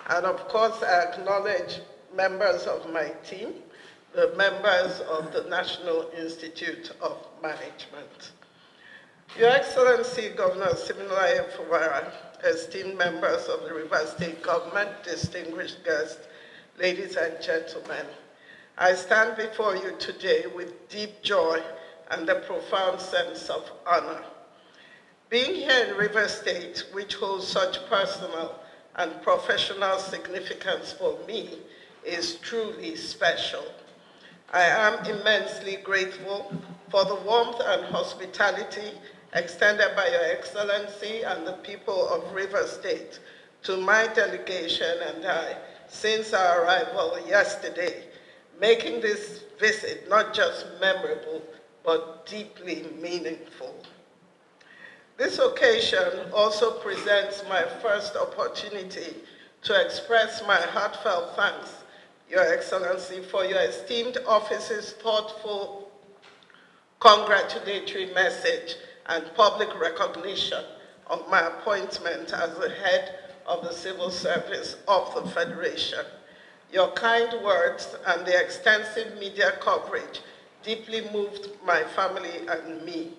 And of course, I acknowledge members of my team, the members of the National Institute of Management. Your Excellency, Governor Siminalayi Fubara, esteemed members of the Rivers State Government, distinguished guests, ladies and gentlemen, I stand before you today with deep joy and a profound sense of honor. Being here in Rivers State, which holds such personal and professional significance for me, is truly special. I am immensely grateful for the warmth and hospitality extended by Your Excellency and the people of Rivers State to my delegation and I since our arrival yesterday, making this visit not just memorable, but deeply meaningful. This occasion also presents my first opportunity to express my heartfelt thanks, Your Excellency, for your esteemed office's thoughtful, congratulatory message and public recognition of my appointment as the head of the Civil Service of the Federation. Your kind words and the extensive media coverage deeply moved my family and me.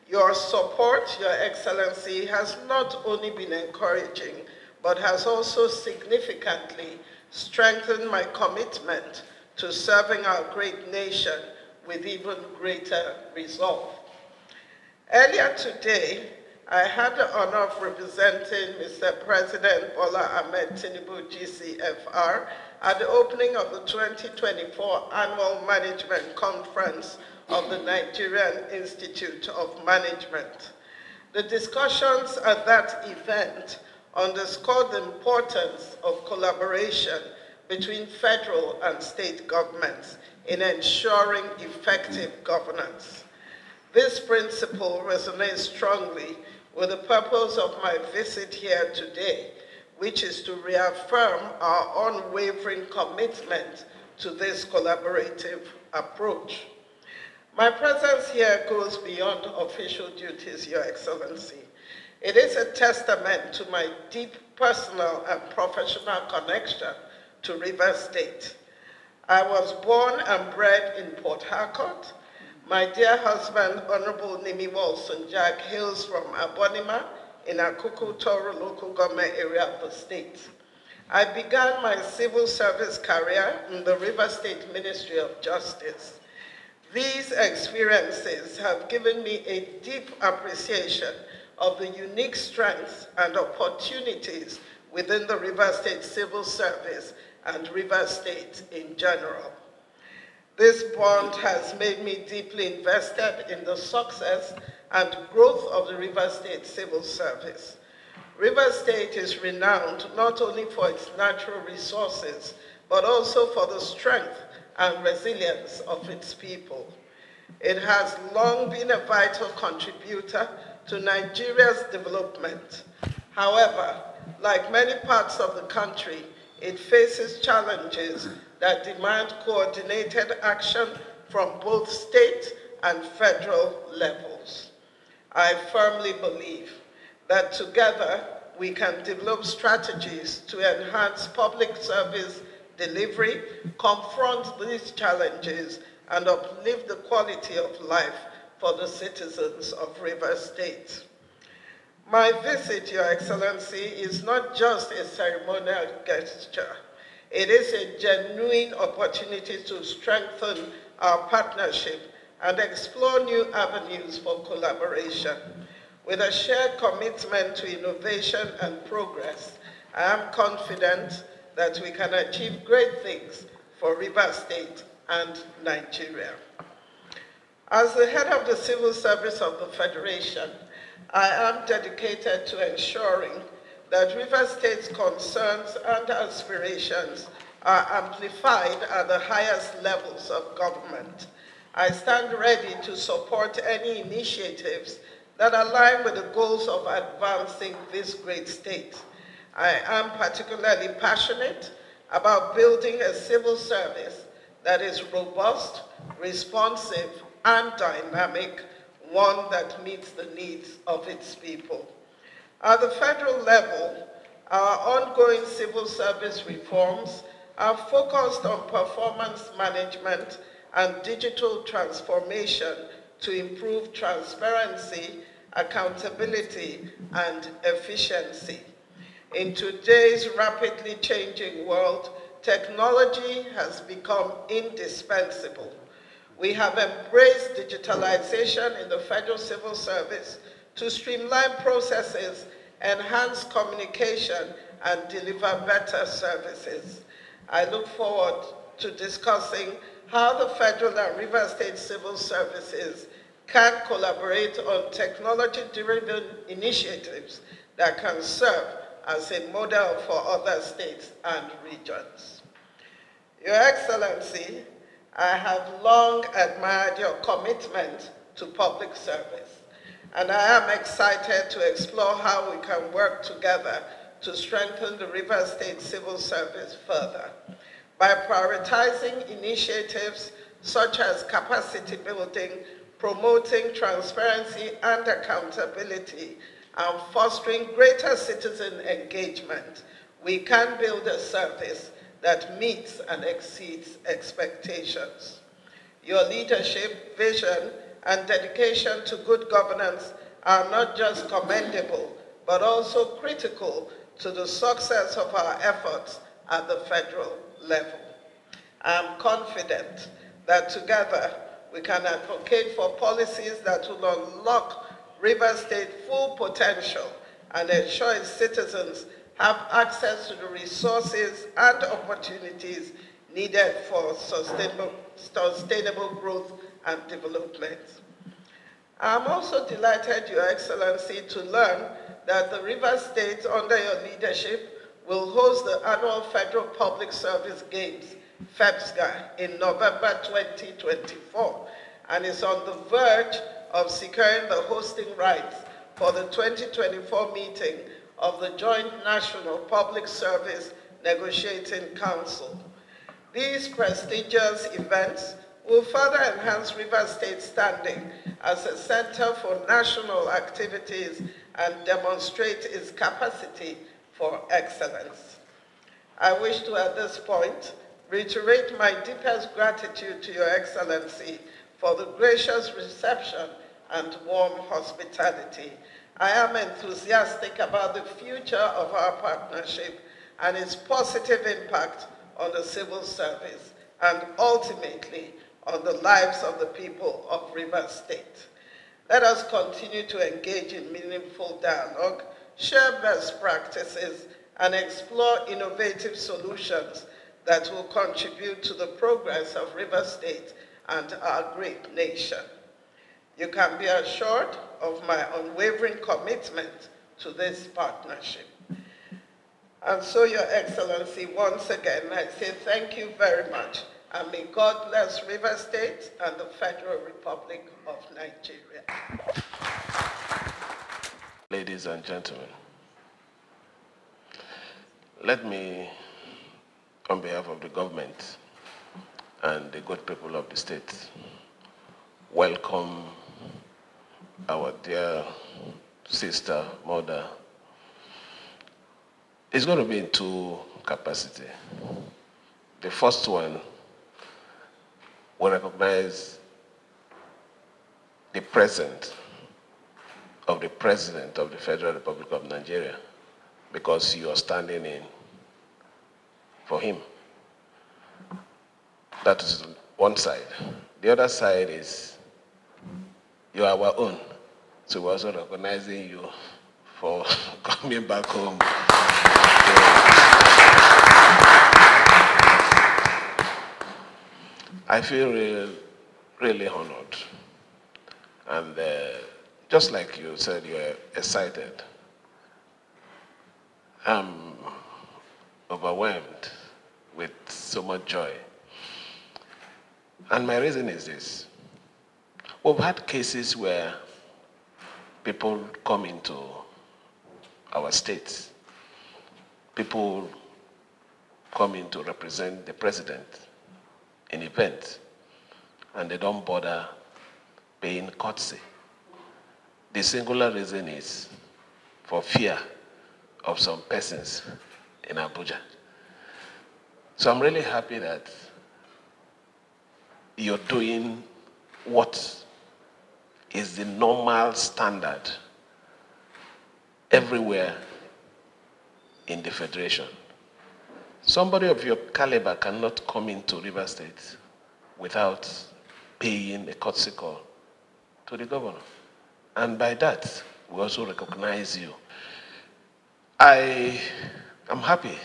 Your support, Your Excellency, has not only been encouraging, but has also significantly strengthened my commitment to serving our great nation with even greater resolve. Earlier today, I had the honor of representing Mr. President Bola Ahmed Tinubu, GCFR, at the opening of the 2024 Annual Management Conference of the Nigerian Institute of Management. The discussions at that event underscored the importance of collaboration between federal and state governments in ensuring effective governance. This principle resonates strongly with the purpose of my visit here today, which is to reaffirm our unwavering commitment to this collaborative approach. My presence here goes beyond official duties, Your Excellency. It is a testament to my deep personal and professional connection to Rivers State. I was born and bred in Port Harcourt. My dear husband, Honorable Nimi Walson-Jack, hails from Abonima in Akuku Toro local government area of the state. I began my civil service career in the Rivers State Ministry of Justice. These experiences have given me a deep appreciation of the unique strengths and opportunities within the Rivers State Civil Service and Rivers State in general. This bond has made me deeply invested in the success and growth of the Rivers State Civil Service. Rivers State is renowned not only for its natural resources, but also for the strength and resilience of its people. It has long been a vital contributor to Nigeria's development. However, like many parts of the country, it faces challenges that demand coordinated action from both state and federal levels. I firmly believe that together we can develop strategies to enhance public service delivery, confront these challenges, and uplift the quality of life for the citizens of Rivers State. My visit, Your Excellency, is not just a ceremonial gesture. It is a genuine opportunity to strengthen our partnership and explore new avenues for collaboration. With a shared commitment to innovation and progress, I am confident that we can achieve great things for Rivers State and Nigeria. As the head of the Civil Service of the Federation, I am dedicated to ensuring that Rivers State's concerns and aspirations are amplified at the highest levels of government. I stand ready to support any initiatives that align with the goals of advancing this great state. I am particularly passionate about building a civil service that is robust, responsive, and dynamic, one that meets the needs of its people. At the federal level, Our ongoing civil service reforms are focused on performance management and digital transformation to improve transparency, accountability, and efficiency. In today's rapidly changing world, technology has become indispensable. We have embraced digitalization in the Federal Civil Service to streamline processes, enhance communication, and deliver better services. I look forward to discussing how the Federal and River State Civil Services can collaborate on technology-driven initiatives that can serve as a model for other states and regions. Your Excellency, I have long admired your commitment to public service, and I am excited to explore how we can work together to strengthen the River State Civil Service further. By prioritizing initiatives such as capacity building, promoting transparency and accountability, and fostering greater citizen engagement, we can build a service that meets and exceeds expectations. Your leadership, vision, and dedication to good governance are not just commendable, but also critical to the success of our efforts at the federal level. I am confident that together we can advocate for policies that will unlock River State's full potential and ensure its citizens have access to the resources and opportunities needed for sustainable growth and development. I am also delighted, Your Excellency, to learn that the River State, under your leadership, will host the annual Federal Public Service Games, FEPSGA, in November 2024, and is on the verge of securing the hosting rights for the 2024 meeting of the Joint National Public Service Negotiating Council. These prestigious events will further enhance River State's standing as a center for national activities and demonstrate its capacity for excellence. I wish to, at this point, reiterate my deepest gratitude to Your Excellency for the gracious reception and warm hospitality. I am enthusiastic about the future of our partnership and its positive impact on the civil service and ultimately on the lives of the people of River State. Let us continue to engage in meaningful dialogue, share best practices, and explore innovative solutions that will contribute to the progress of River State and our great nation. You can be assured of my unwavering commitment to this partnership. And so, Your Excellency, once again, I say thank you very much, and may God bless River State and the Federal Republic of Nigeria. Ladies and gentlemen, let me, on behalf of the government and the good people of the state, welcome our dear sister, mother. It's going to be in two capacities. The first one will recognize the presence of the President of the Federal Republic of Nigeria, because you are standing in for him. That is one side. The other side is you are our own. So we're also recognizing you for coming back home. I feel really honored. And just like you said, you're excited. I'm overwhelmed with so much joy. And my reason is this. We've had cases where people come into our states. People come in to represent the president in events, and they don't bother paying courtesy. The singular reason is for fear of some persons in Abuja. So I'm really happy that you're doing what is the normal standard everywhere in the Federation. Somebody of your caliber cannot come into Rivers State without paying a courtesy call to the governor. And by that, we also recognize you. I am happy,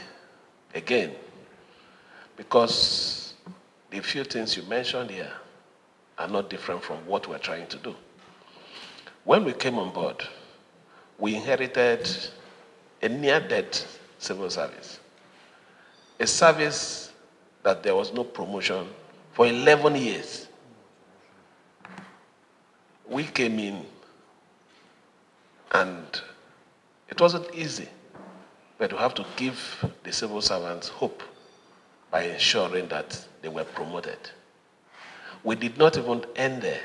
again, because the few things you mentioned here are not different from what we're trying to do. When we came on board, we inherited a near-dead civil service, a service that there was no promotion for 11 years. We came in and it wasn't easy, but we have to give the civil servants hope by ensuring that they were promoted. We did not even end there.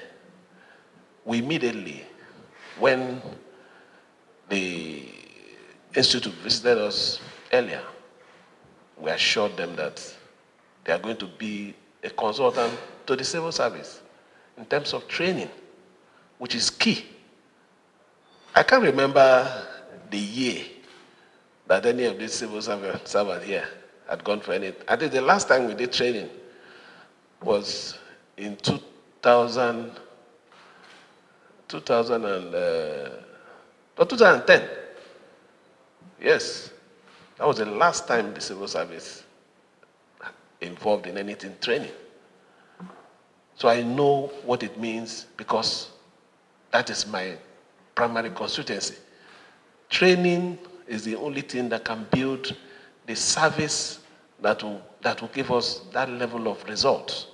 We immediately, when the institute visited us earlier, we assured them that they are going to be a consultant to the civil service in terms of training, which is key. I can't remember the year that any of these civil servants here had gone for any. I think the last time we did training was in 2010. Yes, that was the last time the civil service involved in anything training. So I know what it means because that is my primary constituency. Training is the only thing that can build the service that will give us that level of result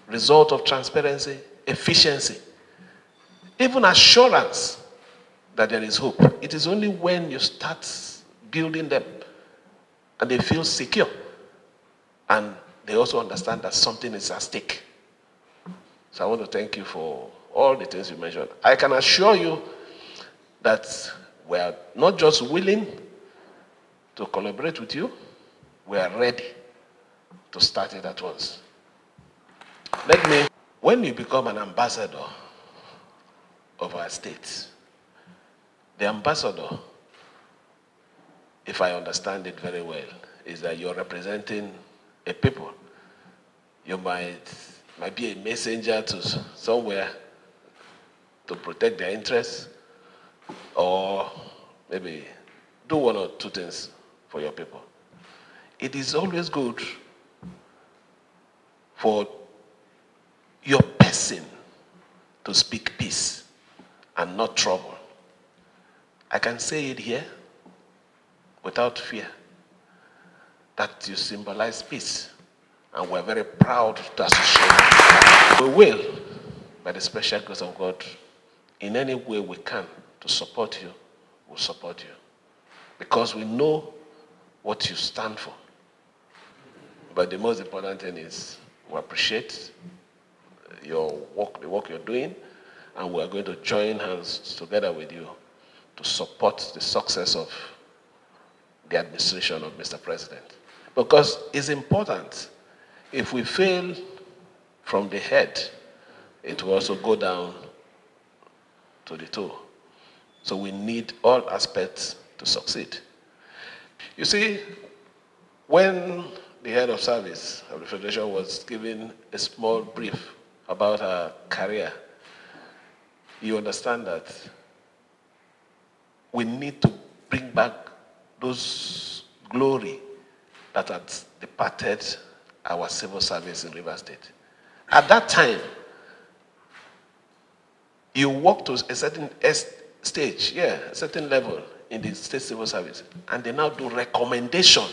of transparency, efficiency, even assurance that there is hope. It is only when you start building them and they feel secure and they also understand that something is at stake. So I want to thank you for all the things you mentioned. I can assure you that we are not just willing to collaborate with you, we are ready to start it at once. When you become an ambassador of our state, the ambassador, if I understand it very well, is that you're representing a people. You might be a messenger to somewhere to protect their interests, or maybe do one or two things for your people. It is always good for your person to speak peace and not trouble. I can say it here without fear that you symbolize peace, and we're very proud to associate. We will, by the special grace of God, in any way we can to support you, we'll support you. Because we know what you stand for. But the most important thing is we appreciate your work, the work you're doing, and we are going to join hands together with you to support the success of the administration of Mr. President. Because it's important. If we fail from the head, it will also go down to the toe. So we need all aspects to succeed. You see, when the head of service of the Federation was giving a small brief about her career, you understand that we need to bring back those glory that had departed our civil service in Rivers State. At that time, you walk to a certain stage, a certain level in the state civil service, and they now do recommendation.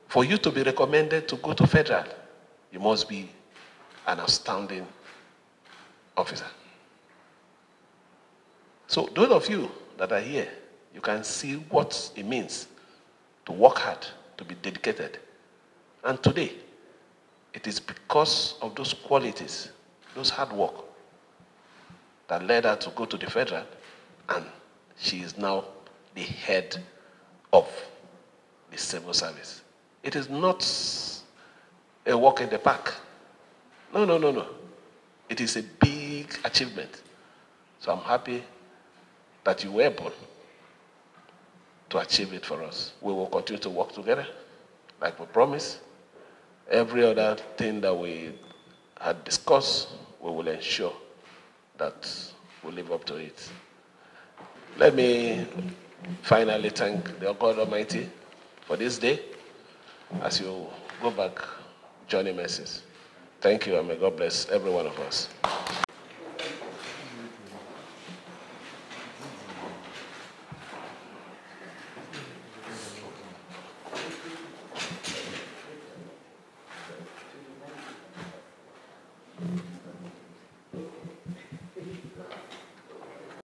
For you to be recommended to go to federal, you must be an outstanding officer. So those of you that are here, you can see what it means to work hard, to be dedicated. And today, it is because of those qualities, those hard work, that led her to go to the federal, and she is now the head of the civil service. It is not a walk in the park. No, no, no, no. It is a big achievement. So I'm happy that you were able to achieve it for us. We will continue to work together, like we promised. Every other thing that we had discussed, we will ensure that we live up to it. Let me finally thank the God Almighty for this day as you go back journey mercies. Thank you, and may God bless every one of us.